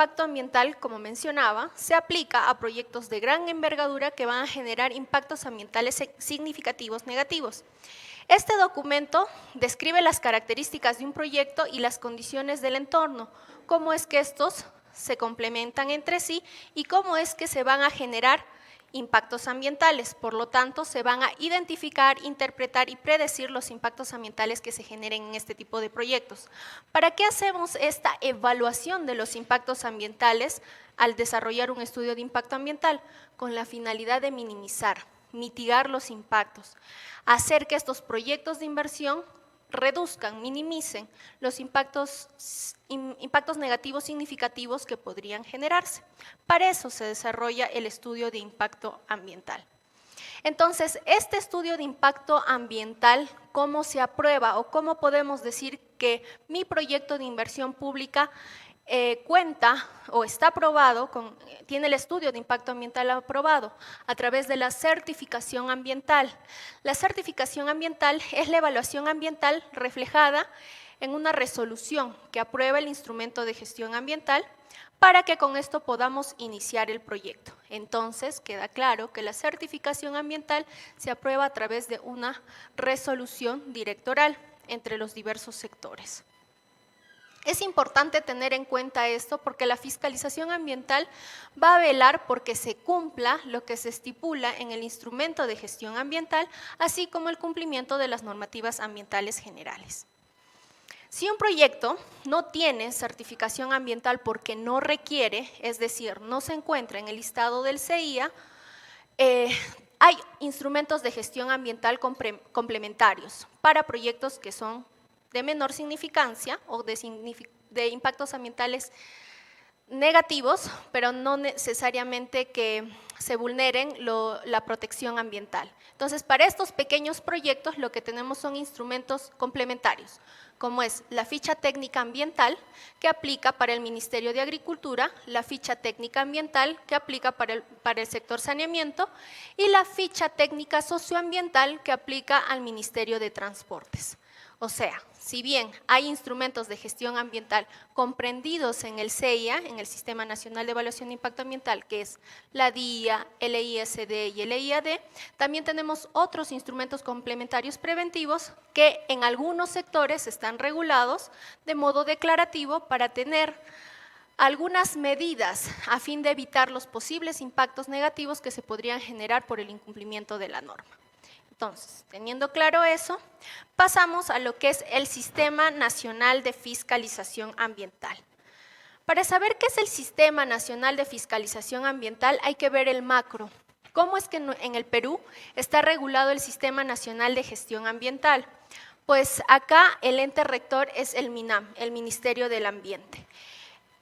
impacto ambiental, como mencionaba, se aplica a proyectos de gran envergadura que van a generar impactos ambientales significativos negativos. Este documento describe las características de un proyecto y las condiciones del entorno, cómo es que estos se complementan entre sí y cómo es que se van a generar impactos ambientales. Por lo tanto, se van a identificar, interpretar y predecir los impactos ambientales que se generen en este tipo de proyectos. ¿Para qué hacemos esta evaluación de los impactos ambientales al desarrollar un estudio de impacto ambiental? Con la finalidad de minimizar, mitigar los impactos, hacer que estos proyectos de inversión reduzcan, minimicen los impactos negativos significativos que podrían generarse. Para eso se desarrolla el estudio de impacto ambiental. Entonces, este estudio de impacto ambiental, ¿cómo se aprueba o cómo podemos decir que mi proyecto de inversión pública cuenta o está aprobado, tiene el estudio de impacto ambiental aprobado a través de la certificación ambiental? La certificación ambiental es la evaluación ambiental reflejada en una resolución que aprueba el instrumento de gestión ambiental para que con esto podamos iniciar el proyecto. Entonces, queda claro que la certificación ambiental se aprueba a través de una resolución directoral entre los diversos sectores. Es importante tener en cuenta esto porque la fiscalización ambiental va a velar porque se cumpla lo que se estipula en el instrumento de gestión ambiental, así como el cumplimiento de las normativas ambientales generales. Si un proyecto no tiene certificación ambiental porque no requiere, es decir, no se encuentra en el listado del CIA, hay instrumentos de gestión ambiental complementarios para proyectos que son de menor significancia o de impactos ambientales negativos, pero no necesariamente que se vulneren la protección ambiental. Entonces, para estos pequeños proyectos lo que tenemos son instrumentos complementarios, como es la ficha técnica ambiental que aplica para el Ministerio de Agricultura, la ficha técnica ambiental que aplica para el sector saneamiento y la ficha técnica socioambiental que aplica al Ministerio de Transportes. O sea, si bien hay instrumentos de gestión ambiental comprendidos en el CIA, en el Sistema Nacional de Evaluación de Impacto Ambiental, que es la DIA, el EISD y el EIAD, también tenemos otros instrumentos complementarios preventivos que en algunos sectores están regulados de modo declarativo para tener algunas medidas a fin de evitar los posibles impactos negativos que se podrían generar por el incumplimiento de la norma. Entonces, teniendo claro eso, pasamos a lo que es el Sistema Nacional de Fiscalización Ambiental. Para saber qué es el Sistema Nacional de Fiscalización Ambiental hay que ver el macro. ¿Cómo es que en el Perú está regulado el Sistema Nacional de Gestión Ambiental? Pues acá el ente rector es el MINAM, el Ministerio del Ambiente.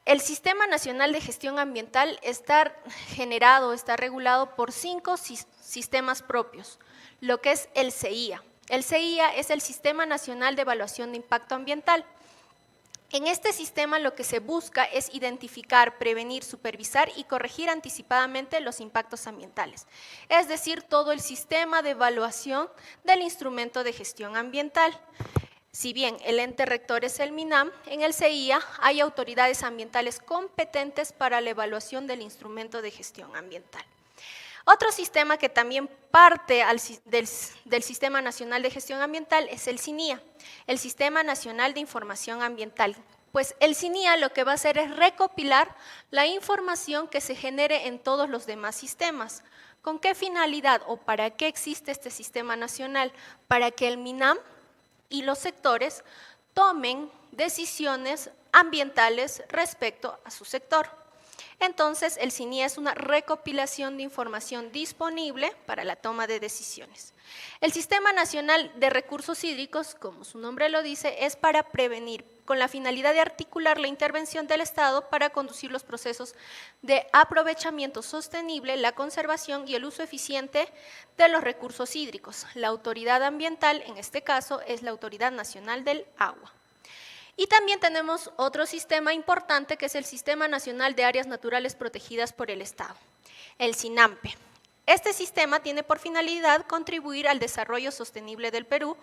El Sistema Nacional de Gestión Ambiental está generado, está regulado por 5 sistemas propios, lo que es el CIA. El CIA es el Sistema Nacional de Evaluación de Impacto Ambiental. En este sistema lo que se busca es identificar, prevenir, supervisar y corregir anticipadamente los impactos ambientales, es decir, todo el sistema de evaluación del instrumento de gestión ambiental. Si bien el ente rector es el MINAM, en el CIA hay autoridades ambientales competentes para la evaluación del instrumento de gestión ambiental. Otro sistema que también parte del Sistema Nacional de Gestión Ambiental es el SINIA, el Sistema Nacional de Información Ambiental. Pues el SINIA lo que va a hacer es recopilar la información que se genere en todos los demás sistemas. ¿Con qué finalidad o para qué existe este sistema nacional? Para que el MINAM y los sectores tomen decisiones ambientales respecto a su sector. Entonces, el SINIA es una recopilación de información disponible para la toma de decisiones. El Sistema Nacional de Recursos Hídricos, como su nombre lo dice, es para prevenir, con la finalidad de articular la intervención del Estado para conducir los procesos de aprovechamiento sostenible, la conservación y el uso eficiente de los recursos hídricos. La autoridad ambiental, en este caso, es la Autoridad Nacional del Agua. Y también tenemos otro sistema importante que es el Sistema Nacional de Áreas Naturales Protegidas por el Estado, el SINAMPE. Este sistema tiene por finalidad contribuir al desarrollo sostenible del Perú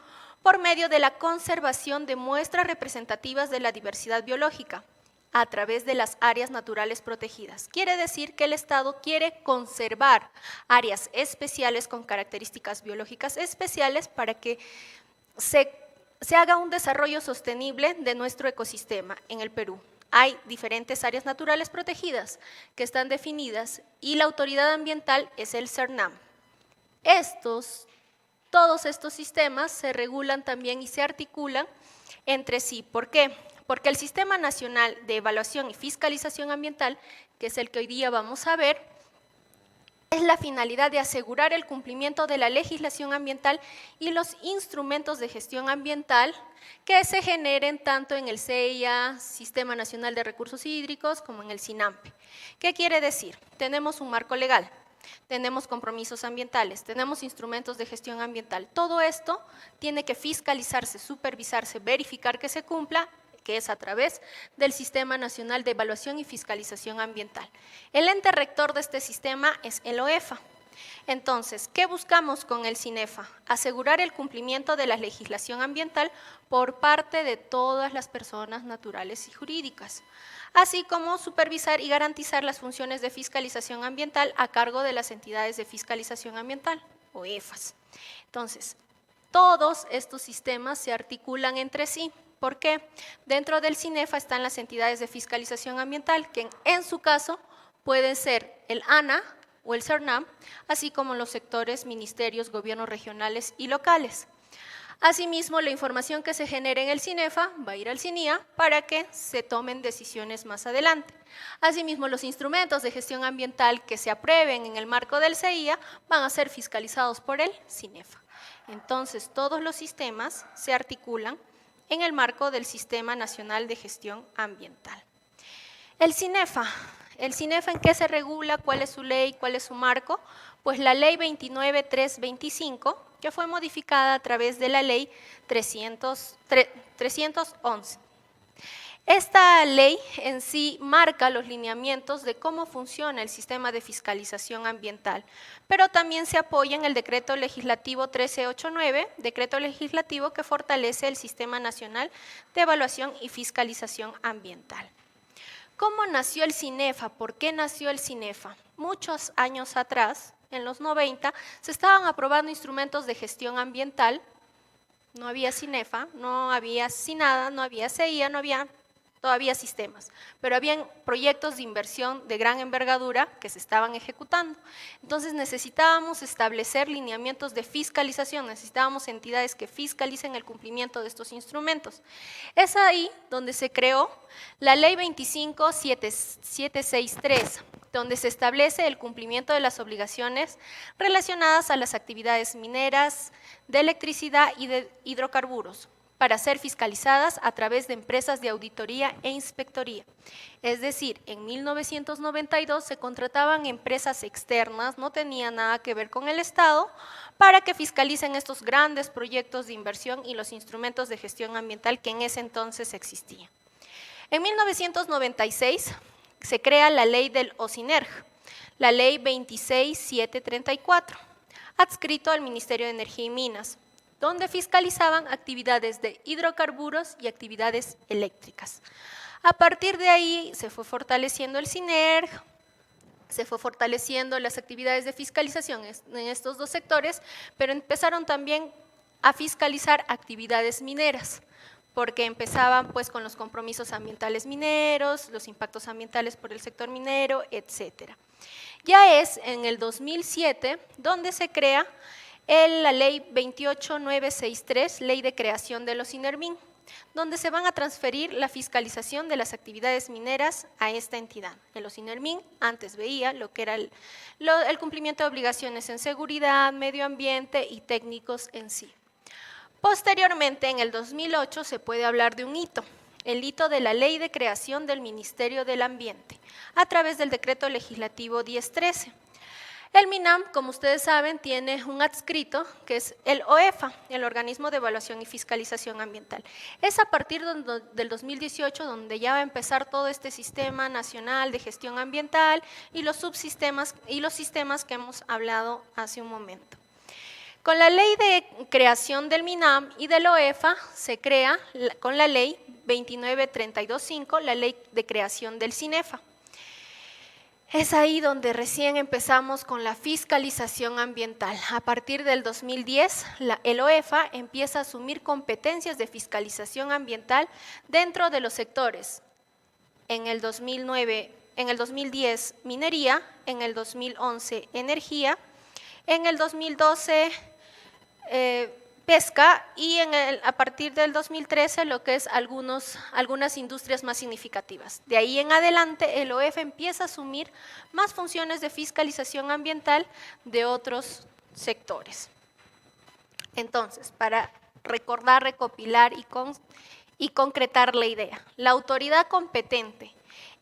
por medio de la conservación de muestras representativas de la diversidad biológica, a través de las áreas naturales protegidas. Quiere decir que el Estado quiere conservar áreas especiales con características biológicas especiales para que se haga un desarrollo sostenible de nuestro ecosistema en el Perú. Hay diferentes áreas naturales protegidas que están definidas y la autoridad ambiental es el CERNAM. Todos estos sistemas se regulan también y se articulan entre sí. ¿Por qué? Porque el Sistema Nacional de Evaluación y Fiscalización Ambiental, que es el que hoy día vamos a ver, es la finalidad de asegurar el cumplimiento de la legislación ambiental y los instrumentos de gestión ambiental que se generen tanto en el CEIA, Sistema Nacional de Recursos Hídricos, como en el SINAMPE. ¿Qué quiere decir? Tenemos un marco legal, tenemos compromisos ambientales, tenemos instrumentos de gestión ambiental. Todo esto tiene que fiscalizarse, supervisarse, verificar que se cumpla, que es a través del Sistema Nacional de Evaluación y Fiscalización Ambiental. El ente rector de este sistema es el OEFA. Entonces, ¿qué buscamos con el CINEFA? Asegurar el cumplimiento de la legislación ambiental por parte de todas las personas naturales y jurídicas, así como supervisar y garantizar las funciones de fiscalización ambiental a cargo de las entidades de fiscalización ambiental, o EFAS. Entonces, todos estos sistemas se articulan entre sí. ¿Por qué? Dentro del CINEFA están las entidades de fiscalización ambiental, que en su caso pueden ser el ANA o el CERNAM, así como los sectores, ministerios, gobiernos regionales y locales. Asimismo, la información que se genere en el CINEFA va a ir al CINIA para que se tomen decisiones más adelante. Asimismo, los instrumentos de gestión ambiental que se aprueben en el marco del CEIA van a ser fiscalizados por el CINEFA. Entonces, todos los sistemas se articulan en el marco del Sistema Nacional de Gestión Ambiental. El CINEFA, ¿en qué se regula? ¿Cuál es su ley? ¿Cuál es su marco? Pues la ley 29325, que fue modificada a través de la ley 311. Esta ley en sí marca los lineamientos de cómo funciona el sistema de fiscalización ambiental, pero también se apoya en el decreto legislativo 1389, decreto legislativo que fortalece el Sistema Nacional de Evaluación y Fiscalización Ambiental. ¿Cómo nació el CINEFA? ¿Por qué nació el CINEFA? Muchos años atrás, en los 90, se estaban aprobando instrumentos de gestión ambiental. No había CINEFA, no había CINADA, no había CEIA, no había todavía sistemas, pero habían proyectos de inversión de gran envergadura que se estaban ejecutando. Entonces necesitábamos establecer lineamientos de fiscalización, necesitábamos entidades que fiscalicen el cumplimiento de estos instrumentos. Es ahí donde se creó la Ley 25763, donde se establece el cumplimiento de las obligaciones relacionadas a las actividades mineras, de electricidad y de hidrocarburos, para ser fiscalizadas a través de empresas de auditoría e inspectoría. Es decir, en 1992 se contrataban empresas externas, no tenía nada que ver con el Estado, para que fiscalicen estos grandes proyectos de inversión y los instrumentos de gestión ambiental que en ese entonces existían. En 1996 se crea la ley del OCINERG, la ley 26734, adscrito al Ministerio de Energía y Minas, donde fiscalizaban actividades de hidrocarburos y actividades eléctricas. A partir de ahí se fue fortaleciendo el CINERG, se fue fortaleciendo las actividades de fiscalización en estos dos sectores, pero empezaron también a fiscalizar actividades mineras, porque empezaban pues con los compromisos ambientales mineros, los impactos ambientales por el sector minero, etcétera. Ya es en el 2007 donde se crea la ley 28963, ley de creación de los INERMIN, donde se van a transferir la fiscalización de las actividades mineras a esta entidad. El OCINERMIN antes veía lo que era el cumplimiento de obligaciones en seguridad, medio ambiente y técnicos en sí. Posteriormente, en el 2008, se puede hablar de un hito, el hito de la ley de creación del Ministerio del Ambiente, a través del decreto legislativo 1013. El MINAM, como ustedes saben, tiene un adscrito que es el OEFA, el Organismo de Evaluación y Fiscalización Ambiental. Es a partir del 2018 donde ya va a empezar todo este sistema nacional de gestión ambiental y los subsistemas y los sistemas que hemos hablado hace un momento. Con la ley de creación del MINAM y del OEFA se crea, con la ley 29325, la ley de creación del CINEFA. Es ahí donde recién empezamos con la fiscalización ambiental. A partir del 2010, el OEFA empieza a asumir competencias de fiscalización ambiental dentro de los sectores. En el 2010, minería; en el 2011, energía; en el 2012, pesca, y a partir del 2013 lo que es algunas industrias más significativas. De ahí en adelante el OEFA empieza a asumir más funciones de fiscalización ambiental de otros sectores. Entonces, para recordar, recopilar y concretar la idea, la autoridad competente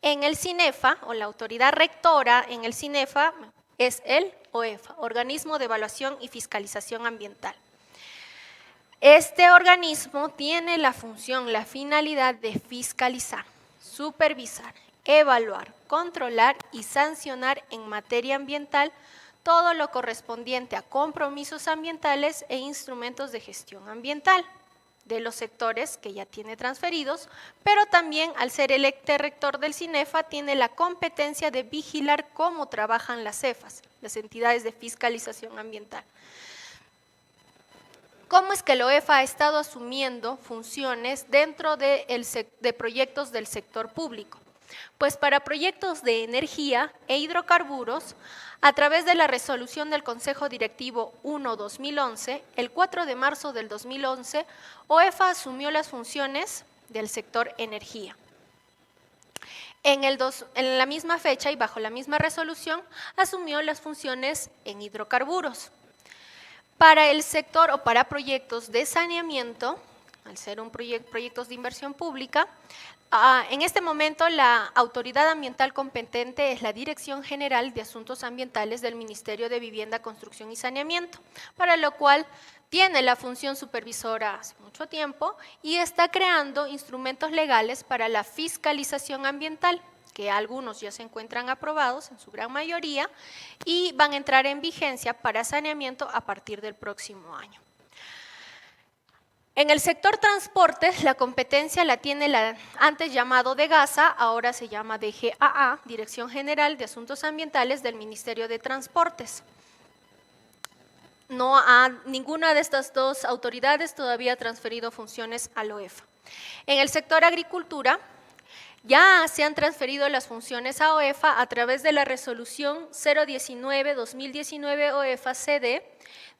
en el CINEFA, o la autoridad rectora en el CINEFA, es el OEFA, Organismo de Evaluación y Fiscalización Ambiental. Este organismo tiene la función, la finalidad de fiscalizar, supervisar, evaluar, controlar y sancionar en materia ambiental todo lo correspondiente a compromisos ambientales e instrumentos de gestión ambiental de los sectores que ya tiene transferidos, pero también, al ser el ente rector del CINEFA, tiene la competencia de vigilar cómo trabajan las CEFAs, las entidades de fiscalización ambiental. ¿Cómo es que el OEFA ha estado asumiendo funciones dentro de proyectos del sector público? Pues para proyectos de energía e hidrocarburos, a través de la resolución del Consejo Directivo 1/2011, el 4 de marzo del 2011, OEFA asumió las funciones del sector energía. En la misma fecha y bajo la misma resolución, asumió las funciones en hidrocarburos. Para el sector o para proyectos de saneamiento, al ser proyectos de inversión pública, en este momento la autoridad ambiental competente es la Dirección General de Asuntos Ambientales del Ministerio de Vivienda, Construcción y Saneamiento, para lo cual tiene la función supervisora hace mucho tiempo y está creando instrumentos legales para la fiscalización ambiental, que algunos ya se encuentran aprobados en su gran mayoría y van a entrar en vigencia para saneamiento a partir del próximo año. En el sector transportes, la competencia la tiene antes llamado DEGASA, ahora se llama DGAA, Dirección General de Asuntos Ambientales del Ministerio de Transportes. Ninguna de estas dos autoridades todavía ha transferido funciones al OEFA. En el sector agricultura, ya se han transferido las funciones a OEFA a través de la resolución 019/2019 OEFA-CD.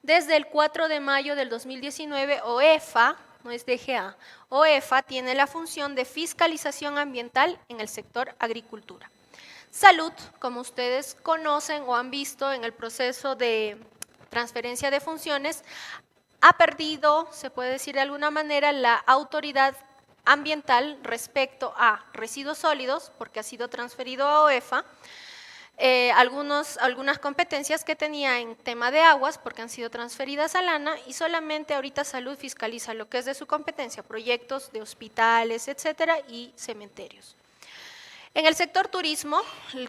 Desde el 4 de mayo del 2019, OEFA, no es DGA, OEFA tiene la función de fiscalización ambiental en el sector agricultura. Salud, como ustedes conocen o han visto en el proceso de transferencia de funciones, ha perdido, se puede decir de alguna manera, la autoridad ambiental respecto a residuos sólidos, porque ha sido transferido a OEFA, algunas competencias que tenía en tema de aguas, porque han sido transferidas a LANA, y solamente ahorita Salud fiscaliza lo que es de su competencia, proyectos de hospitales, etcétera, y cementerios. En el sector turismo,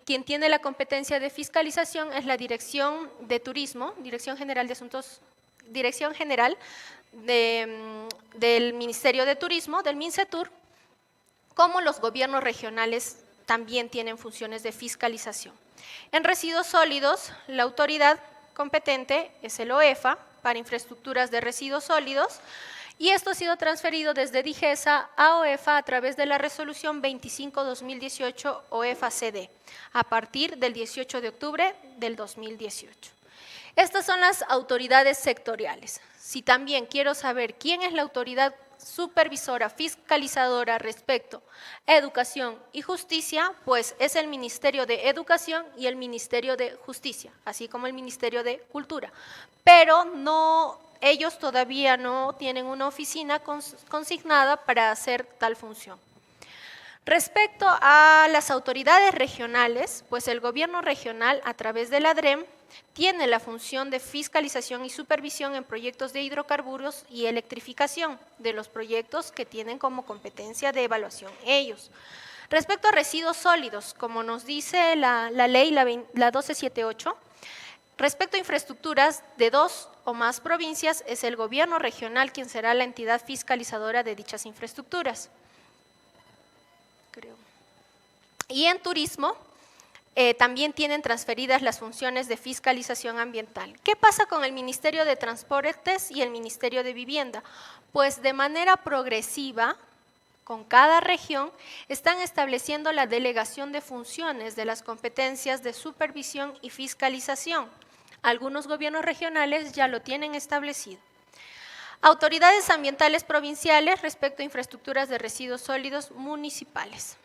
quien tiene la competencia de fiscalización es la Dirección de Turismo, Dirección General del Ministerio de Turismo, del MINCETUR, como los gobiernos regionales también tienen funciones de fiscalización. En residuos sólidos, la autoridad competente es el OEFA para infraestructuras de residuos sólidos, y esto ha sido transferido desde DIGESA a OEFA a través de la resolución 25/2018 OEFA-CD, a partir del 18 de octubre del 2018. Estas son las autoridades sectoriales. Si también quiero saber quién es la autoridad supervisora, fiscalizadora respecto a educación y justicia, pues es el Ministerio de Educación y el Ministerio de Justicia, así como el Ministerio de Cultura. Pero ellos todavía no tienen una oficina consignada para hacer tal función. Respecto a las autoridades regionales, pues el gobierno regional, a través de la DREM, tiene la función de fiscalización y supervisión en proyectos de hidrocarburos y electrificación de los proyectos que tienen como competencia de evaluación ellos. Respecto a residuos sólidos, como nos dice la ley, la 1278, Respecto a infraestructuras de 2 o más provincias, es el gobierno regional quien será la entidad fiscalizadora de dichas infraestructuras. Y en turismo, también tienen transferidas las funciones de fiscalización ambiental. ¿Qué pasa con el Ministerio de Transportes y el Ministerio de Vivienda? Pues de manera progresiva, con cada región, están estableciendo la delegación de funciones de las competencias de supervisión y fiscalización. Algunos gobiernos regionales ya lo tienen establecido. Autoridades ambientales provinciales respecto a infraestructuras de residuos sólidos municipales.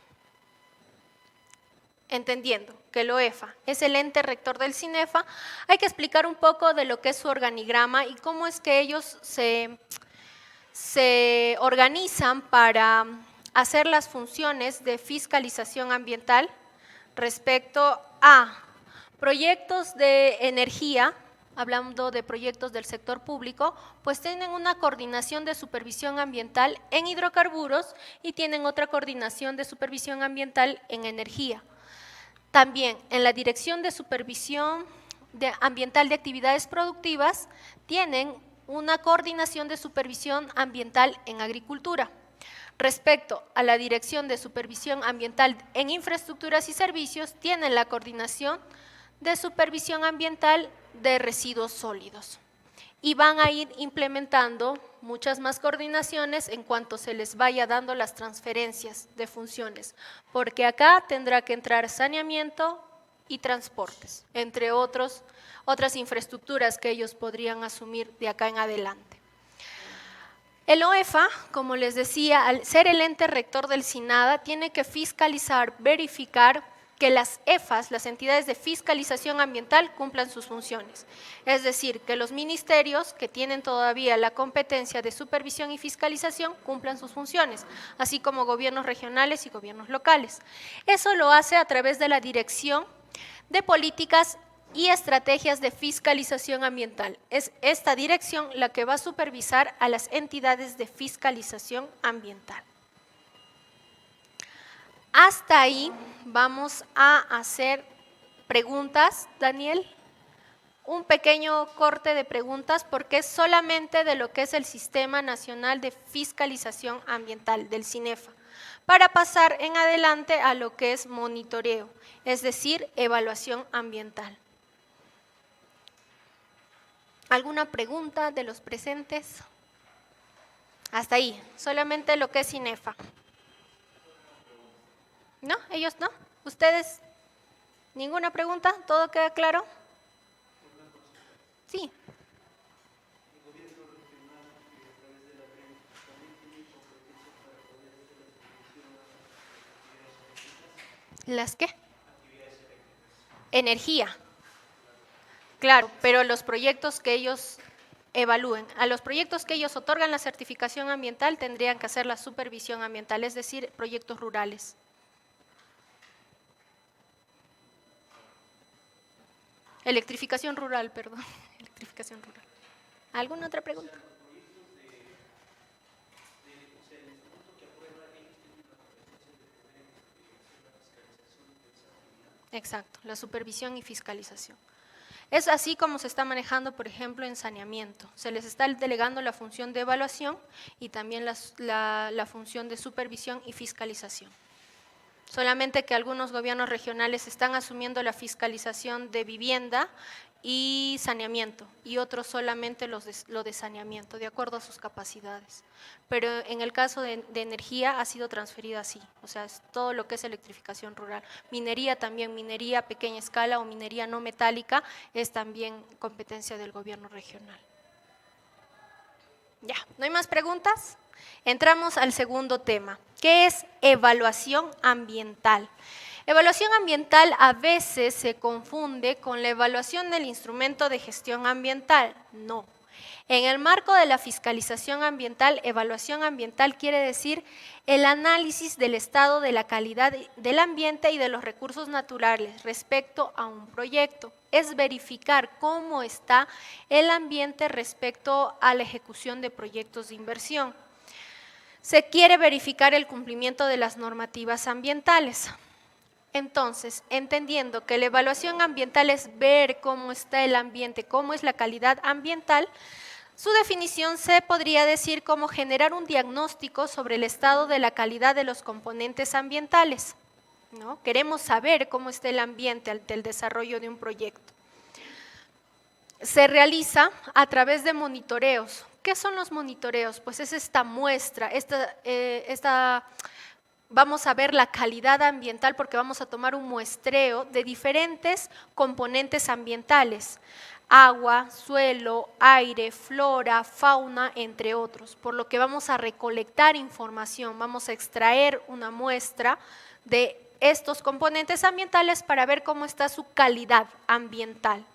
Entendiendo que el OEFA es el ente rector del CINEFA, hay que explicar un poco de lo que es su organigrama y cómo es que ellos se organizan para hacer las funciones de fiscalización ambiental respecto a proyectos de energía, hablando de proyectos del sector público, pues tienen una coordinación de supervisión ambiental en hidrocarburos y tienen otra coordinación de supervisión ambiental en energía. También en la Dirección de Supervisión Ambiental de Actividades Productivas tienen una coordinación de supervisión ambiental en agricultura. Respecto a la Dirección de Supervisión Ambiental en Infraestructuras y Servicios, tienen la coordinación de supervisión ambiental de residuos sólidos. Y van a ir implementando muchas más coordinaciones en cuanto se les vaya dando las transferencias de funciones, porque acá tendrá que entrar saneamiento y transportes, entre otras infraestructuras que ellos podrían asumir de acá en adelante. El OEFA, como les decía, al ser el ente rector del SINADA, tiene que fiscalizar, verificar que las EFAs, las entidades de fiscalización ambiental, cumplan sus funciones. Es decir, que los ministerios que tienen todavía la competencia de supervisión y fiscalización cumplan sus funciones, así como gobiernos regionales y gobiernos locales. Eso lo hace a través de la Dirección de Políticas y Estrategias de Fiscalización Ambiental. Es esta dirección la que va a supervisar a las entidades de fiscalización ambiental. Hasta ahí vamos a hacer preguntas, Daniel. Un pequeño corte de preguntas porque es solamente de lo que es el Sistema Nacional de Fiscalización Ambiental, del CINEFA, para pasar en adelante a lo que es monitoreo, es decir, evaluación ambiental. ¿Alguna pregunta de los presentes? Hasta ahí, solamente lo que es CINEFA. ¿No? ¿Ellos no? ¿Ustedes? ¿Ninguna pregunta? ¿Todo queda claro? Sí. ¿Las qué? Energía. Claro, pero los proyectos que ellos evalúen, a los proyectos que ellos otorgan la certificación ambiental tendrían que hacer la supervisión ambiental, es decir, proyectos rurales. Electrificación rural, perdón. Electrificación rural. ¿Alguna otra pregunta? Exacto, la supervisión y fiscalización. Es así como se está manejando, por ejemplo, en saneamiento. Se les está delegando la función de evaluación y también la función de supervisión y fiscalización. Solamente que algunos gobiernos regionales están asumiendo la fiscalización de vivienda y saneamiento, y otros solamente lo de saneamiento, de acuerdo a sus capacidades. Pero en el caso de energía ha sido transferida así, o sea, es todo lo que es electrificación rural. Minería también, minería a pequeña escala o minería no metálica es también competencia del gobierno regional. Ya, ¿no hay más preguntas? Entramos al segundo tema, que es evaluación ambiental. Evaluación ambiental a veces se confunde con la evaluación del instrumento de gestión ambiental. No. En el marco de la fiscalización ambiental, evaluación ambiental quiere decir el análisis del estado de la calidad del ambiente y de los recursos naturales respecto a un proyecto. Es verificar cómo está el ambiente respecto a la ejecución de proyectos de inversión. Se quiere verificar el cumplimiento de las normativas ambientales. Entonces, entendiendo que la evaluación ambiental es ver cómo está el ambiente, cómo es la calidad ambiental, su definición se podría decir como generar un diagnóstico sobre el estado de la calidad de los componentes ambientales, ¿no? Queremos saber cómo está el ambiente ante el desarrollo de un proyecto. Se realiza a través de monitoreos. ¿Qué son los monitoreos? Pues es esta muestra, vamos a ver la calidad ambiental porque vamos a tomar un muestreo de diferentes componentes ambientales: agua, suelo, aire, flora, fauna, entre otros. Por lo que vamos a recolectar información, vamos a extraer una muestra de estos componentes ambientales para ver cómo está su calidad ambiental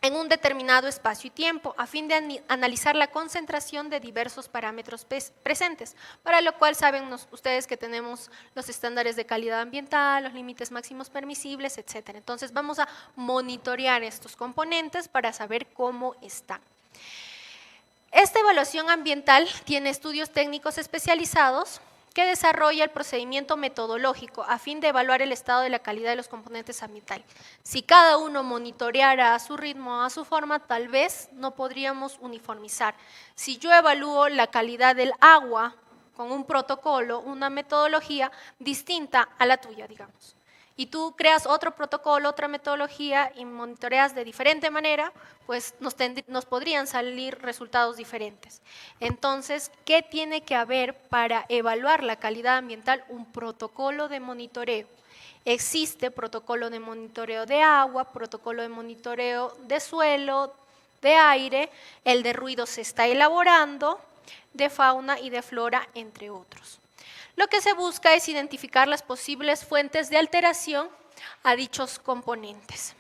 en un determinado espacio y tiempo, a fin de analizar la concentración de diversos parámetros presentes, para lo cual saben ustedes que tenemos los estándares de calidad ambiental, los límites máximos permisibles, etc. Entonces vamos a monitorear estos componentes para saber cómo están. Esta evaluación ambiental tiene estudios técnicos especializados que desarrolla el procedimiento metodológico a fin de evaluar el estado de la calidad de los componentes ambientales. Si cada uno monitoreara a su ritmo, a su forma, tal vez no podríamos uniformizar. Si yo evalúo la calidad del agua con un protocolo, una metodología distinta a la tuya, digamos, y tú creas otro protocolo, otra metodología y monitoreas de diferente manera, pues nos podrían salir resultados diferentes. Entonces, ¿qué tiene que haber para evaluar la calidad ambiental? Un protocolo de monitoreo. Existe protocolo de monitoreo de agua, protocolo de monitoreo de suelo, de aire, el de ruido se está elaborando, de fauna y de flora, entre otros. Lo que se busca es identificar las posibles fuentes de alteración a dichos componentes.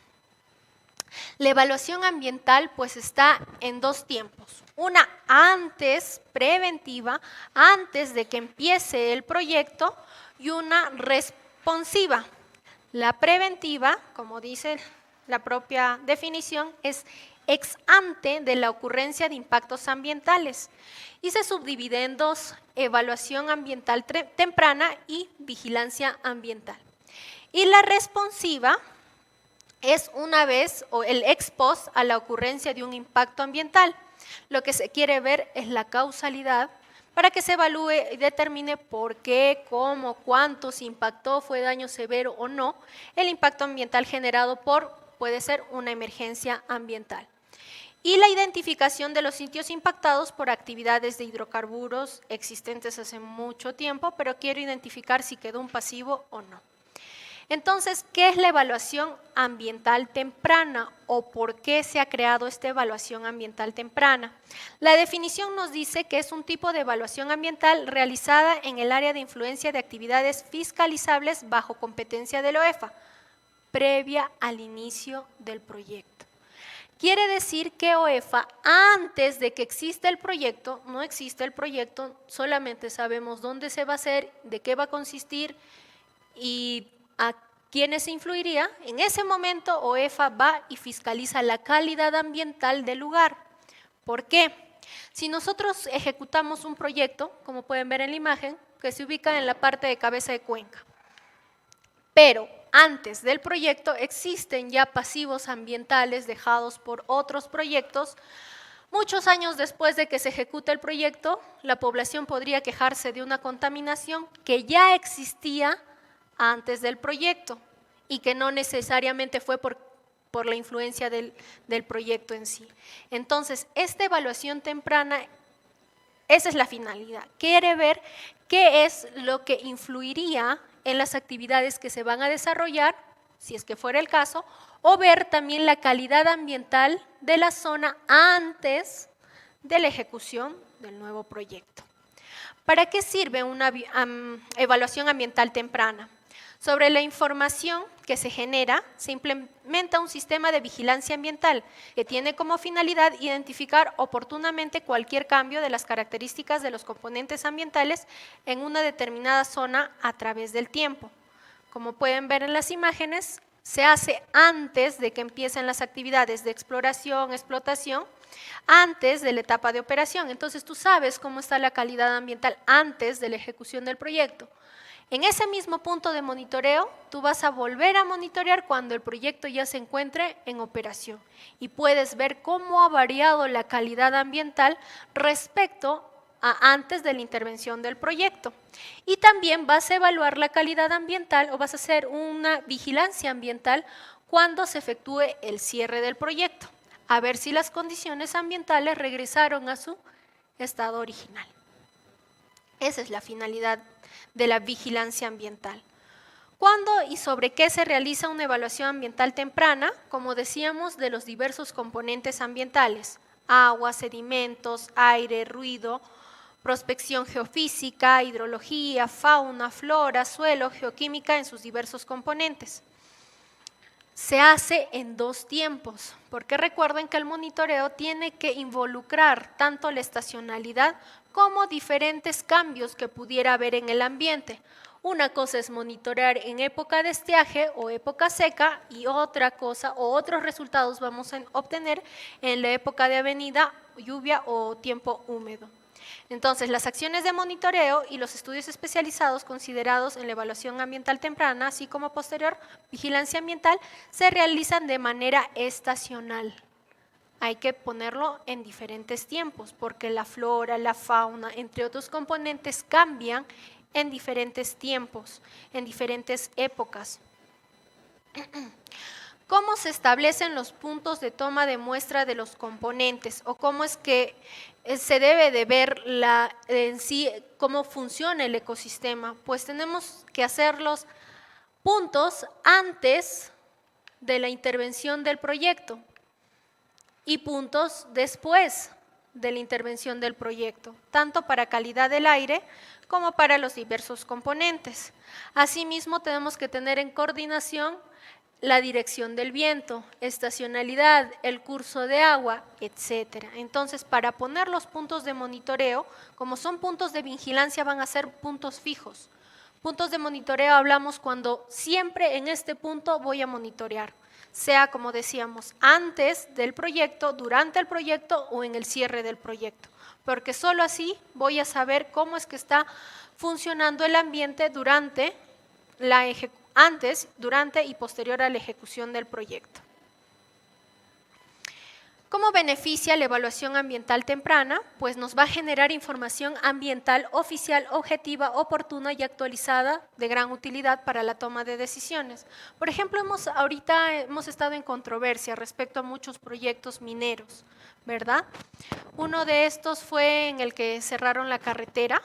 La evaluación ambiental pues está en dos tiempos. Una antes, preventiva, antes de que empiece el proyecto, y una responsiva. La preventiva, como dice la propia definición, es ex ante de la ocurrencia de impactos ambientales y se subdivide en dos: evaluación ambiental temprana y vigilancia ambiental. Y la responsiva es una vez o el ex post a la ocurrencia de un impacto ambiental. Lo que se quiere ver es la causalidad para que se evalúe y determine por qué, cómo, cuánto, si impactó, fue daño severo o no, el impacto ambiental generado puede ser una emergencia ambiental. Y la identificación de los sitios impactados por actividades de hidrocarburos existentes hace mucho tiempo, pero quiero identificar si quedó un pasivo o no. Entonces, ¿qué es la evaluación ambiental temprana o por qué se ha creado esta evaluación ambiental temprana? La definición nos dice que es un tipo de evaluación ambiental realizada en el área de influencia de actividades fiscalizables bajo competencia de la OEFA, previa al inicio del proyecto. Quiere decir que OEFA, antes de que exista el proyecto, no existe el proyecto, solamente sabemos dónde se va a hacer, de qué va a consistir y a quiénes se influiría. En ese momento OEFA va y fiscaliza la calidad ambiental del lugar. ¿Por qué? Si nosotros ejecutamos un proyecto, como pueden ver en la imagen, que se ubica en la parte de Cabeza de Cuenca, pero antes del proyecto existen ya pasivos ambientales dejados por otros proyectos. Muchos años después de que se ejecute el proyecto, la población podría quejarse de una contaminación que ya existía antes del proyecto y que no necesariamente fue por la influencia del proyecto en sí. Entonces, esta evaluación temprana, esa es la finalidad. Quiere ver qué es lo que influiría en las actividades que se van a desarrollar, si es que fuera el caso, o ver también la calidad ambiental de la zona antes de la ejecución del nuevo proyecto. ¿Para qué sirve una evaluación ambiental temprana? Sobre la información que se genera, se implementa un sistema de vigilancia ambiental que tiene como finalidad identificar oportunamente cualquier cambio de las características de los componentes ambientales en una determinada zona a través del tiempo. Como pueden ver en las imágenes, se hace antes de que empiecen las actividades de exploración, explotación, antes de la etapa de operación. Entonces tú sabes cómo está la calidad ambiental antes de la ejecución del proyecto. En ese mismo punto de monitoreo, tú vas a volver a monitorear cuando el proyecto ya se encuentre en operación y puedes ver cómo ha variado la calidad ambiental respecto a antes de la intervención del proyecto. Y también vas a evaluar la calidad ambiental o vas a hacer una vigilancia ambiental cuando se efectúe el cierre del proyecto, a ver si las condiciones ambientales regresaron a su estado original. Esa es la finalidad de la vigilancia ambiental. ¿Cuándo y sobre qué se realiza una evaluación ambiental temprana? Como decíamos, de los diversos componentes ambientales: agua, sedimentos, aire, ruido, prospección geofísica, hidrología, fauna, flora, suelo, geoquímica en sus diversos componentes. Se hace en 2 tiempos, porque recuerden que el monitoreo tiene que involucrar tanto la estacionalidad como diferentes cambios que pudiera haber en el ambiente. Una cosa es monitorear en época de estiaje o época seca y otra cosa o otros resultados vamos a obtener en la época de avenida, lluvia o tiempo húmedo. Entonces, las acciones de monitoreo y los estudios especializados considerados en la evaluación ambiental temprana, así como posterior vigilancia ambiental, se realizan de manera estacional. Hay que ponerlo en diferentes tiempos, porque la flora, la fauna, entre otros componentes, cambian en diferentes tiempos, en diferentes épocas. ¿Cómo se establecen los puntos de toma de muestra de los componentes? ¿O cómo es que se debe de ver en sí cómo funciona el ecosistema? Pues tenemos que hacer los puntos antes de la intervención del proyecto y puntos después de la intervención del proyecto, tanto para calidad del aire como para los diversos componentes. Asimismo, tenemos que tener en coordinación la dirección del viento, estacionalidad, el curso de agua, etcétera. Entonces, para poner los puntos de monitoreo, como son puntos de vigilancia, van a ser puntos fijos. Puntos de monitoreo hablamos cuando siempre en este punto voy a monitorear, sea como decíamos, antes del proyecto, durante el proyecto o en el cierre del proyecto, porque solo así voy a saber cómo es que está funcionando el ambiente durante antes, durante y posterior a la ejecución del proyecto. ¿Cómo beneficia la evaluación ambiental temprana? Pues nos va a generar información ambiental oficial, objetiva, oportuna y actualizada de gran utilidad para la toma de decisiones. Por ejemplo, ahorita hemos estado en controversia respecto a muchos proyectos mineros, ¿verdad? Uno de estos fue en el que cerraron la carretera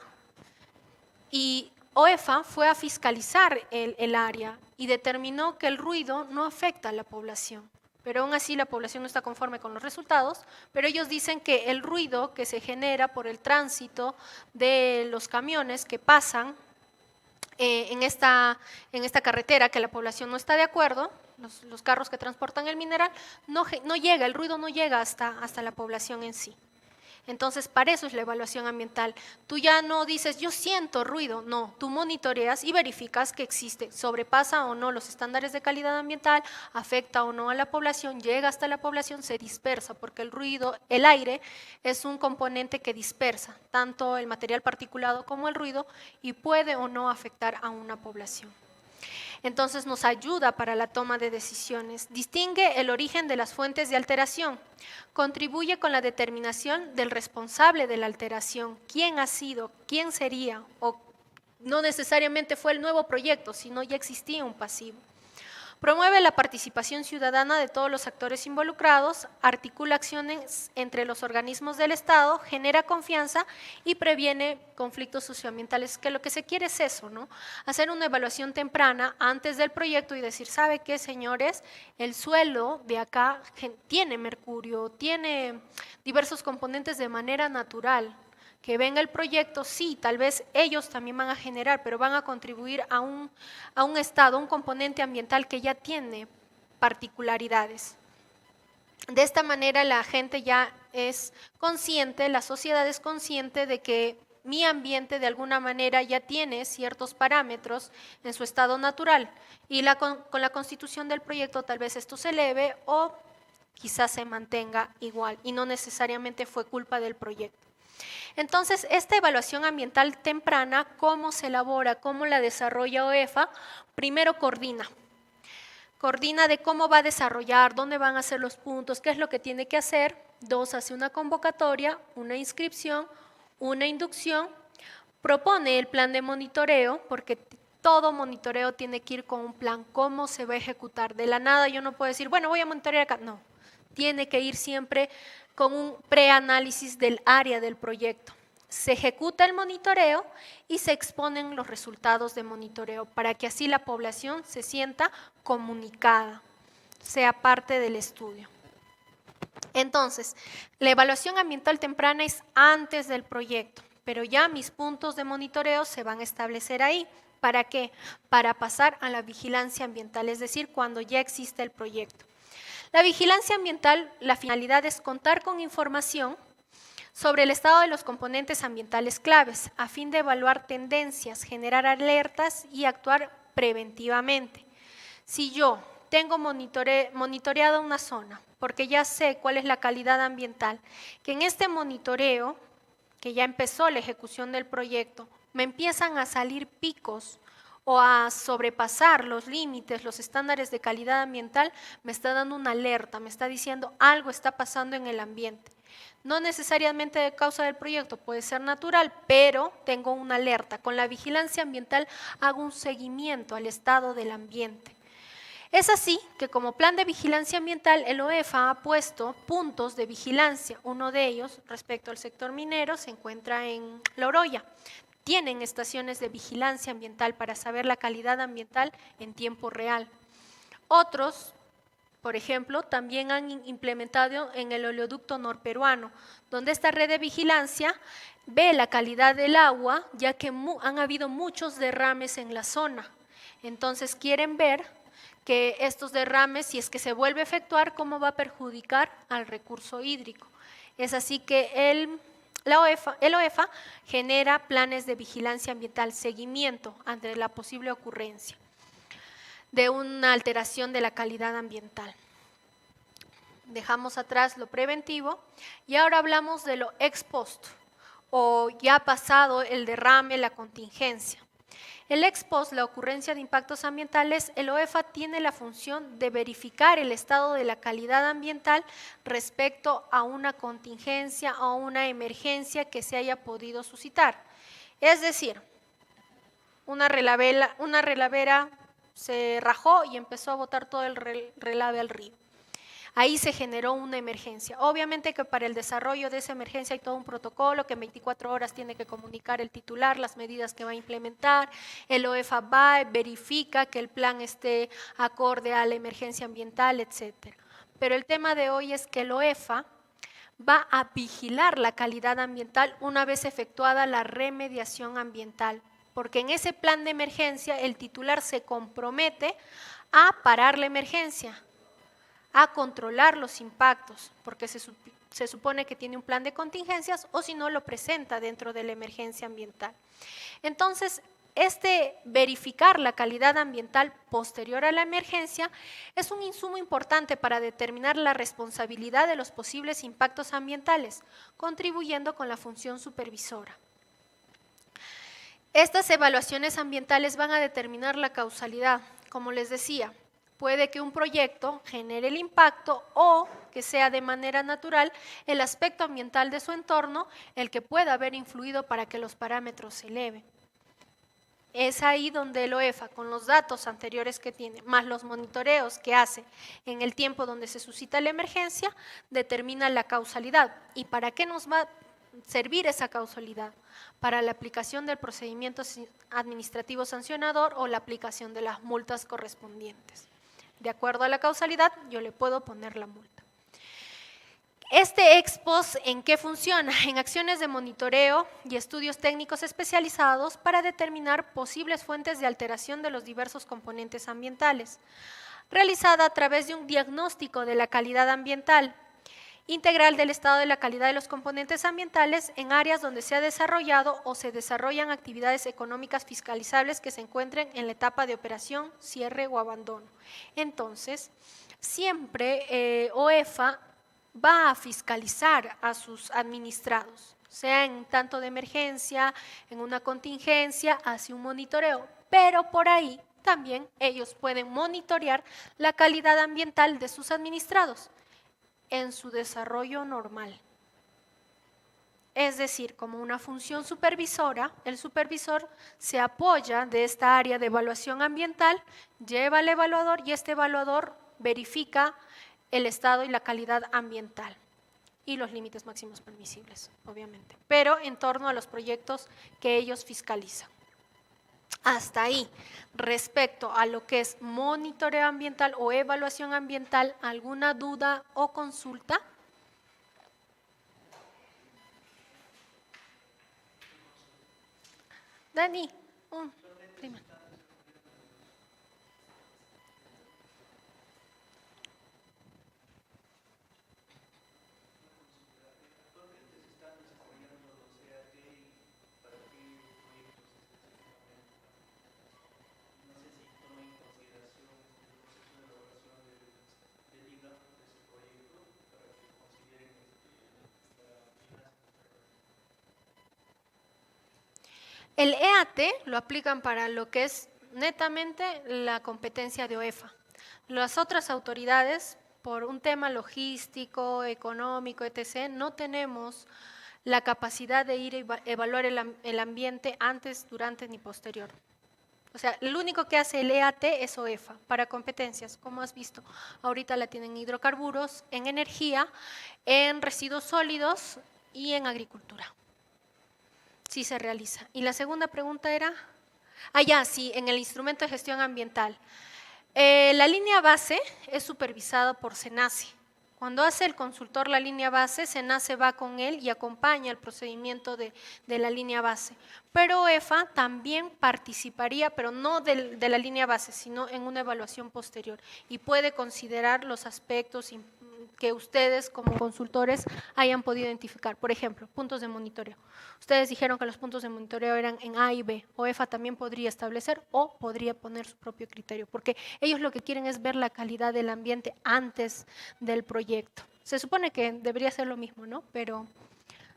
y OEFA fue a fiscalizar el área y determinó que el ruido no afecta a la población, pero aún así la población no está conforme con los resultados, pero ellos dicen que el ruido que se genera por el tránsito de los camiones que pasan en esta carretera, que la población no está de acuerdo, los carros que transportan el mineral, no llega, el ruido no llega hasta la población en sí. Entonces, para eso es la evaluación ambiental. Tú ya no dices, yo siento ruido, no, tú monitoreas y verificas que existe, sobrepasa o no los estándares de calidad ambiental, afecta o no a la población, llega hasta la población, se dispersa, porque el ruido, el aire es un componente que dispersa, tanto el material particulado como el ruido, y puede o no afectar a una población. Entonces nos ayuda para la toma de decisiones, distingue el origen de las fuentes de alteración, contribuye con la determinación del responsable de la alteración, quién ha sido, quién sería, o no necesariamente fue el nuevo proyecto, sino ya existía un pasivo. Promueve la participación ciudadana de todos los actores involucrados, articula acciones entre los organismos del Estado, genera confianza y previene conflictos socioambientales, que lo que se quiere es eso, ¿no? Hacer una evaluación temprana antes del proyecto y decir, ¿sabe qué, señores? El suelo de acá tiene mercurio, tiene diversos componentes de manera natural. Que venga el proyecto, sí, tal vez ellos también van a generar, pero van a contribuir a un estado, un componente ambiental que ya tiene particularidades. De esta manera la gente ya es consciente, la sociedad es consciente de que mi ambiente de alguna manera ya tiene ciertos parámetros en su estado natural y con la constitución del proyecto tal vez esto se eleve o quizás se mantenga igual y no necesariamente fue culpa del proyecto. Entonces, esta evaluación ambiental temprana, ¿cómo se elabora? ¿Cómo la desarrolla OEFA? Primero coordina de cómo va a desarrollar, dónde van a ser los puntos, qué es lo que tiene que hacer. 2, hace una convocatoria, una inscripción, una inducción, propone el plan de monitoreo, porque todo monitoreo tiene que ir con un plan, cómo se va a ejecutar. De la nada yo no puedo decir, bueno, voy a monitorear acá. No, tiene que ir siempre con un preanálisis del área del proyecto. Se ejecuta el monitoreo y se exponen los resultados de monitoreo para que así la población se sienta comunicada, sea parte del estudio. Entonces, la evaluación ambiental temprana es antes del proyecto, pero ya mis puntos de monitoreo se van a establecer ahí. ¿Para qué? Para pasar a la vigilancia ambiental, es decir, cuando ya existe el proyecto. La vigilancia ambiental, la finalidad es contar con información sobre el estado de los componentes ambientales claves, a fin de evaluar tendencias, generar alertas y actuar preventivamente. Si yo tengo monitoreada una zona, porque ya sé cuál es la calidad ambiental, que en este monitoreo, que ya empezó la ejecución del proyecto, me empiezan a salir picos o a sobrepasar los límites, los estándares de calidad ambiental, me está dando una alerta, me está diciendo algo está pasando en el ambiente. No necesariamente de causa del proyecto, puede ser natural, pero tengo una alerta. Con la vigilancia ambiental hago un seguimiento al estado del ambiente. Es así que como plan de vigilancia ambiental, el OEFA ha puesto puntos de vigilancia. Uno de ellos, respecto al sector minero, se encuentra en La Oroya. Tienen estaciones de vigilancia ambiental para saber la calidad ambiental en tiempo real. Otros, por ejemplo, también han implementado en el oleoducto norperuano, donde esta red de vigilancia ve la calidad del agua, ya que han habido muchos derrames en la zona. Entonces quieren ver que estos derrames, si es que se vuelve a efectuar, cómo va a perjudicar al recurso hídrico. Es así que el OEFA genera planes de vigilancia ambiental, seguimiento ante la posible ocurrencia de una alteración de la calidad ambiental. Dejamos atrás lo preventivo y ahora hablamos de lo ex post, o ya pasado el derrame, la contingencia. El ex post, la ocurrencia de impactos ambientales, el OEFA tiene la función de verificar el estado de la calidad ambiental respecto a una contingencia o una emergencia que se haya podido suscitar. Es decir, una relavera se rajó y empezó a botar todo el relave al río. Ahí se generó una emergencia. Obviamente que para el desarrollo de esa emergencia hay todo un protocolo que en 24 horas tiene que comunicar el titular las medidas que va a implementar. El OEFA va, verifica que el plan esté acorde a la emergencia ambiental, etc. Pero el tema de hoy es que el OEFA va a vigilar la calidad ambiental una vez efectuada la remediación ambiental, porque en ese plan de emergencia el titular se compromete a parar la emergencia, a controlar los impactos, porque se supone que tiene un plan de contingencias o si no lo presenta dentro de la emergencia ambiental. Entonces, verificar la calidad ambiental posterior a la emergencia es un insumo importante para determinar la responsabilidad de los posibles impactos ambientales, contribuyendo con la función supervisora. Estas evaluaciones ambientales van a determinar la causalidad, como les decía. Puede que un proyecto genere el impacto o que sea de manera natural el aspecto ambiental de su entorno el que pueda haber influido para que los parámetros se eleven. Es ahí donde el OEFA, con los datos anteriores que tiene, más los monitoreos que hace en el tiempo donde se suscita la emergencia, determina la causalidad. ¿Y para qué nos va a servir esa causalidad? Para la aplicación del procedimiento administrativo sancionador o la aplicación de las multas correspondientes. De acuerdo a la causalidad, yo le puedo poner la multa. Este ex post, ¿en qué funciona? En acciones de monitoreo y estudios técnicos especializados para determinar posibles fuentes de alteración de los diversos componentes ambientales, realizada a través de un diagnóstico de la calidad ambiental integral del estado de la calidad de los componentes ambientales en áreas donde se ha desarrollado o se desarrollan actividades económicas fiscalizables que se encuentren en la etapa de operación, cierre o abandono. Entonces, siempre OEFA va a fiscalizar a sus administrados, sea en tanto de emergencia, en una contingencia, hace un monitoreo, pero por ahí también ellos pueden monitorear la calidad ambiental de sus administrados en su desarrollo normal. Es decir, como una función supervisora, el supervisor se apoya de esta área de evaluación ambiental, lleva al evaluador y este evaluador verifica el estado y la calidad ambiental y los límites máximos permisibles, obviamente, pero en torno a los proyectos que ellos fiscalizan. Hasta ahí, respecto a lo que es monitoreo ambiental o evaluación ambiental, ¿alguna duda o consulta? Dani, prima. El EAT lo aplican para lo que es netamente la competencia de OEFA. Las otras autoridades, por un tema logístico, económico, etc., no tenemos la capacidad de ir a evaluar el ambiente antes, durante ni posterior. O sea, lo único que hace el EAT es OEFA para competencias, como has visto. Ahorita la tienen en hidrocarburos, en energía, en residuos sólidos y en agricultura. Sí se realiza. Y la segunda pregunta era, sí, en el instrumento de gestión ambiental. La línea base es supervisada por SENACE. Cuando hace el consultor la línea base, SENACE va con él y acompaña el procedimiento de la línea base. Pero OEFA también participaría, pero no de la línea base, sino en una evaluación posterior y puede considerar los aspectos que ustedes como consultores hayan podido identificar. Por ejemplo, puntos de monitoreo. Ustedes dijeron que los puntos de monitoreo eran en A y B. OEFA también podría establecer o podría poner su propio criterio, porque ellos lo que quieren es ver la calidad del ambiente antes del proyecto. Se supone que debería ser lo mismo, ¿no? Pero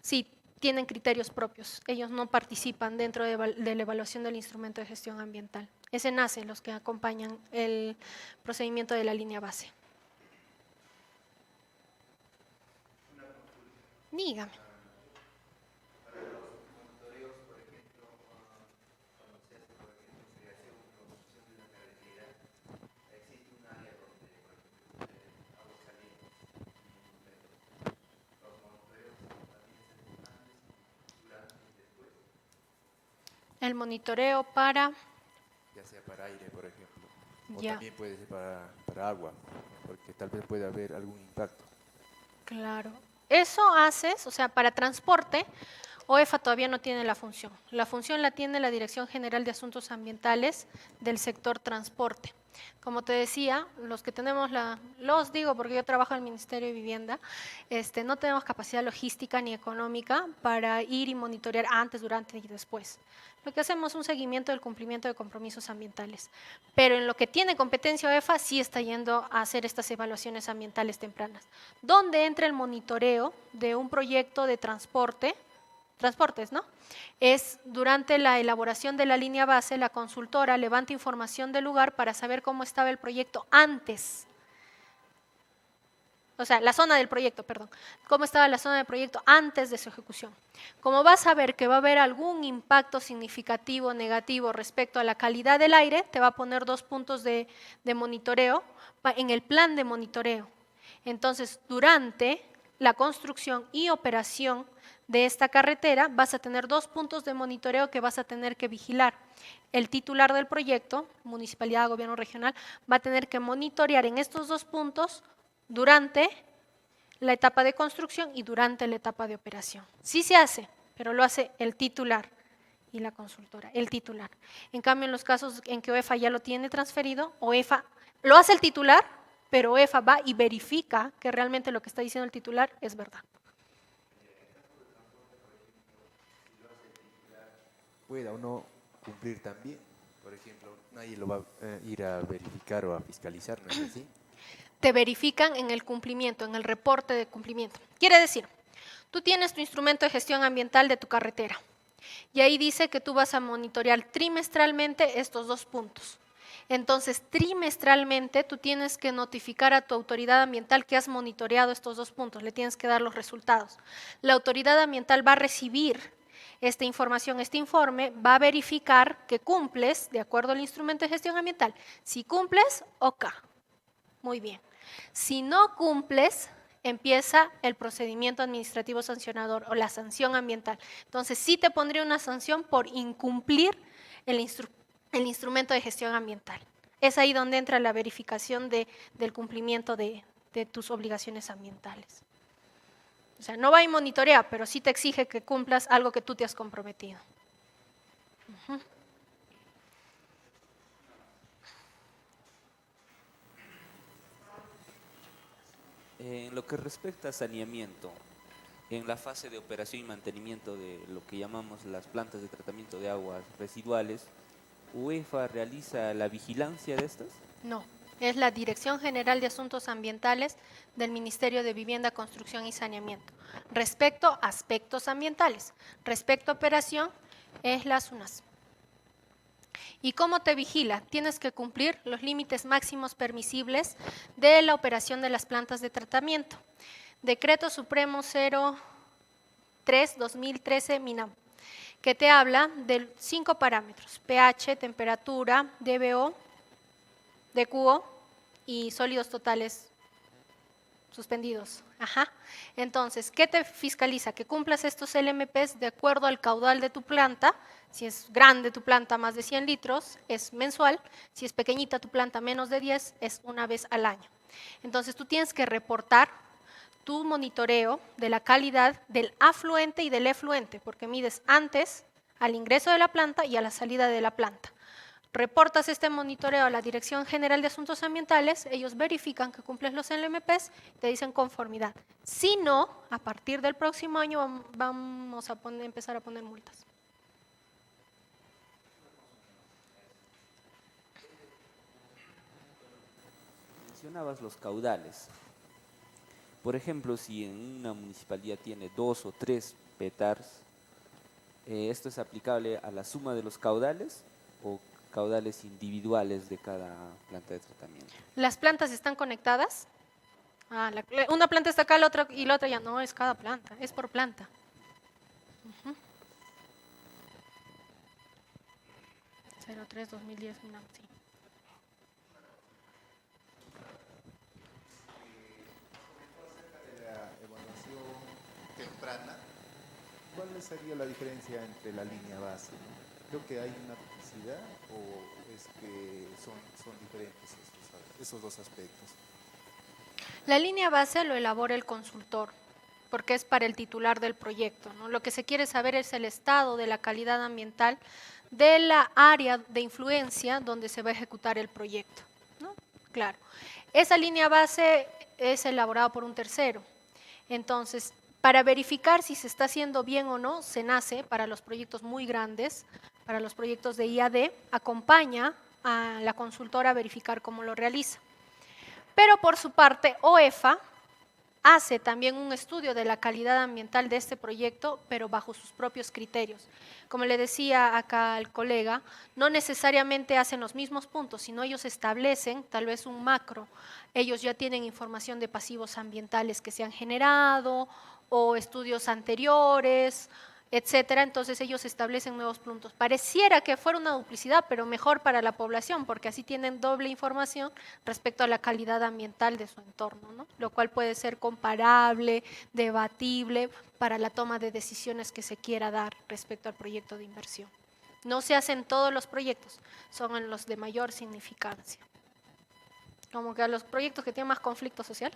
sí, tienen criterios propios. Ellos no participan dentro de la evaluación del instrumento de gestión ambiental. Ese nace los que acompañan el procedimiento de la línea base. Dígame. El monitoreo para… Ya sea para aire, por ejemplo, o Ya. también puede ser para agua, porque tal vez puede haber algún impacto. Claro. Eso haces, o sea, para transporte, OEFA todavía no tiene la función. La función la tiene la Dirección General de Asuntos Ambientales del sector transporte. Como te decía, los que tenemos los digo porque yo trabajo en el Ministerio de Vivienda, no tenemos capacidad logística ni económica para ir y monitorear antes, durante y después. Lo que hacemos es un seguimiento del cumplimiento de compromisos ambientales. Pero en lo que tiene competencia OEFA sí está yendo a hacer estas evaluaciones ambientales tempranas. ¿Dónde entra el monitoreo de un proyecto de transportes, ¿no? Es durante la elaboración de la línea base, la consultora levanta información del lugar para saber cómo estaba el proyecto antes. O sea, la zona del proyecto, perdón. Cómo estaba la zona del proyecto antes de su ejecución. Como vas a ver que va a haber algún impacto significativo negativo respecto a la calidad del aire, te va a poner 2 puntos de monitoreo en el plan de monitoreo. Entonces, durante la construcción y operación de esta carretera vas a tener 2 puntos de monitoreo que vas a tener que vigilar. El titular del proyecto, municipalidad, gobierno regional, va a tener que monitorear en estos 2 puntos durante la etapa de construcción y durante la etapa de operación. Sí se hace, pero lo hace el titular y la consultora, el titular. En cambio, en los casos en que OEFA ya lo tiene transferido, OEFA lo hace el titular, pero OEFA va y verifica que realmente lo que está diciendo el titular es verdad. ¿Pueda o no cumplir también? Por ejemplo, nadie lo va a ir a verificar o a fiscalizar, ¿no es así? Te verifican en el cumplimiento, en el reporte de cumplimiento. Quiere decir, Tú tienes tu instrumento de gestión ambiental de tu carretera y ahí dice que tú vas a monitorear trimestralmente estos 2 puntos. Entonces, trimestralmente tú tienes que notificar a tu autoridad ambiental que has monitoreado estos 2 puntos, le tienes que dar los resultados. La autoridad ambiental va a recibir esta información, este informe, va a verificar que cumples de acuerdo al instrumento de gestión ambiental. Si cumples, OK. Muy bien. Si no cumples, empieza el procedimiento administrativo sancionador o la sanción ambiental. Entonces, sí te pondría una sanción por incumplir el instrumento de gestión ambiental. Es ahí donde entra la verificación del cumplimiento de tus obligaciones ambientales. O sea, no va y monitorea, pero sí te exige que cumplas algo que tú te has comprometido. En lo que respecta a saneamiento, en la fase de operación y mantenimiento de lo que llamamos las plantas de tratamiento de aguas residuales, ¿UEFA realiza la vigilancia de estas? No, es la Dirección General de Asuntos Ambientales del Ministerio de Vivienda, Construcción y Saneamiento. Respecto a aspectos ambientales, respecto a operación, es la SUNAS. ¿Y cómo te vigila? Tienes que cumplir los límites máximos permisibles de la operación de las plantas de tratamiento. Decreto Supremo 03-2013 MINAM, que te habla de 5 parámetros: pH, temperatura, DBO, DQO y sólidos totales suspendidos. Entonces, ¿qué te fiscaliza? Que cumplas estos LMPs de acuerdo al caudal de tu planta. Si es grande tu planta, más de 100 litros, es mensual. Si es pequeñita tu planta, menos de 10, es una vez al año. Entonces, tú tienes que reportar tu monitoreo de la calidad del afluente y del efluente, porque mides antes al ingreso de la planta y a la salida de la planta. Reportas este monitoreo a la Dirección General de Asuntos Ambientales, ellos verifican que cumples los LMPs, te dicen conformidad. Si no, a partir del próximo año vamos a empezar a poner multas. Mencionabas los caudales. Por ejemplo, si en una municipalidad tiene 2 o 3 petars, ¿esto es aplicable a la suma de los caudales o caudales individuales de cada planta de tratamiento? ¿Las plantas están conectadas? Una planta está acá, la otra y la otra ya no, es cada planta, es por planta. 03-2010, sí. La evaluación temprana, ¿cuál sería la diferencia entre la línea base? Creo que hay una duplicidad o es que son diferentes esos dos aspectos. La línea base lo elabora el consultor, porque es para el titular del proyecto, ¿no? Lo que se quiere saber es el estado de la calidad ambiental de la área de influencia donde se va a ejecutar el proyecto, ¿no? Claro. Esa línea base es elaborada por un tercero. Entonces, para verificar si se está haciendo bien o no, SENACE, para los proyectos muy grandes, para los proyectos de IAD, acompaña a la consultora a verificar cómo lo realiza. Pero por su parte, OEFA hace también un estudio de la calidad ambiental de este proyecto, pero bajo sus propios criterios. Como le decía acá al colega, no necesariamente hacen los mismos puntos, sino ellos establecen tal vez un macro. Ellos ya tienen información de pasivos ambientales que se han generado o estudios anteriores, etcétera. Entonces ellos establecen nuevos puntos. Pareciera que fuera una duplicidad, pero mejor para la población, porque así tienen doble información respecto a la calidad ambiental de su entorno, ¿no? Lo cual puede ser comparable, debatible para la toma de decisiones que se quiera dar respecto al proyecto de inversión. No se hacen todos los proyectos, son en los de mayor significancia. Como que a los proyectos que tienen más conflicto social.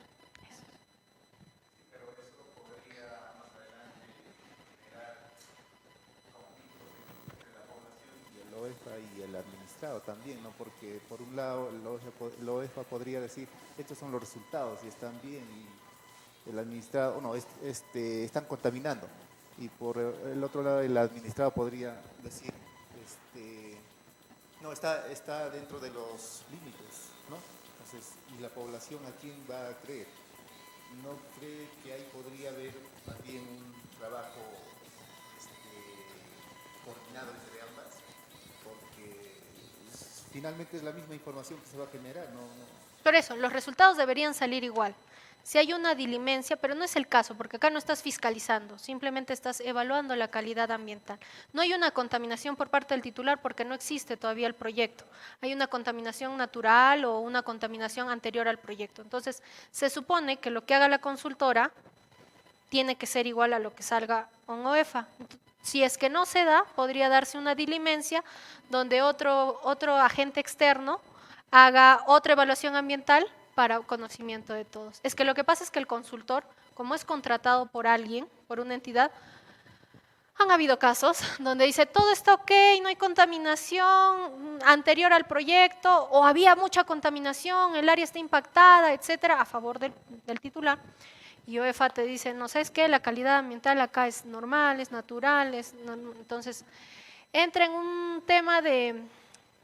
El OEFA y el administrado también, ¿no? Porque por un lado el OEFA podría decir, estos son los resultados y están bien, y el administrado, no, están contaminando. Y por el otro lado el administrado podría decir, no, está dentro de los límites, ¿no? Entonces, ¿y la población a quién va a creer? ¿no cree que ahí podría haber más bien un trabajo coordinado entre ambas? Porque finalmente es la misma información que se va a generar, Por eso, los resultados deberían salir igual. Si hay una dilimencia, pero no es el caso, porque acá no estás fiscalizando, simplemente estás evaluando la calidad ambiental. No hay una contaminación por parte del titular porque no existe todavía el proyecto. Hay una contaminación natural o una contaminación anterior al proyecto. Entonces, se supone que lo que haga la consultora tiene que ser igual a lo que salga en OEFA. Si es que no se da, podría darse una dilimencia donde otro agente externo haga otra evaluación ambiental para conocimiento de todos. Es que lo que pasa es que el consultor, como es contratado por alguien, por una entidad, han habido casos donde dice todo está ok, no hay contaminación anterior al proyecto o había mucha contaminación, el área está impactada, etcétera, a favor del titular. Y OEFA te dice, no sabes qué, la calidad ambiental acá es normal, es natural, entonces entra en un tema de,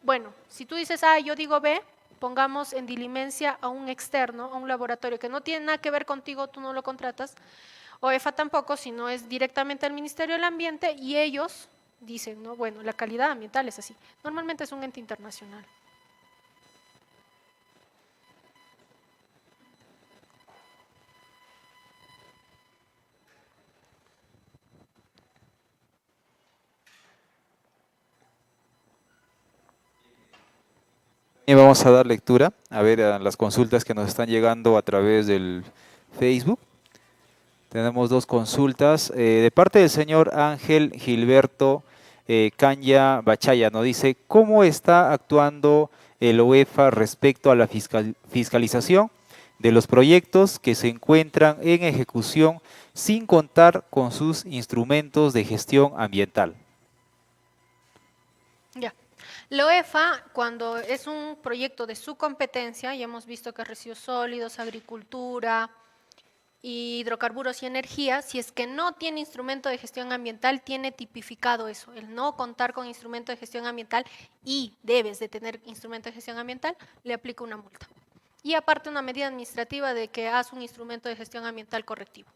bueno, si tú dices A, yo digo B, pongamos en dilimencia a un externo, a un laboratorio que no tiene nada que ver contigo, tú no lo contratas, OEFA tampoco, sino es directamente al Ministerio del Ambiente y ellos dicen, no, bueno, la calidad ambiental es así. Normalmente es un ente internacional. Y vamos a dar lectura a ver a las consultas que nos están llegando a través del Facebook. Tenemos dos consultas. De parte del señor Ángel Gilberto Canya Bachaya, nos dice, ¿cómo está actuando el OEFA respecto a la fiscalización de los proyectos que se encuentran en ejecución sin contar con sus instrumentos de gestión ambiental? Ya. La OEFA, cuando es un proyecto de su competencia, ya hemos visto que residuos sólidos, agricultura, hidrocarburos y energía, si es que no tiene instrumento de gestión ambiental, tiene tipificado eso, el no contar con instrumento de gestión ambiental y debes de tener instrumento de gestión ambiental, le aplica una multa. Y aparte una medida administrativa de que haz un instrumento de gestión ambiental correctivo.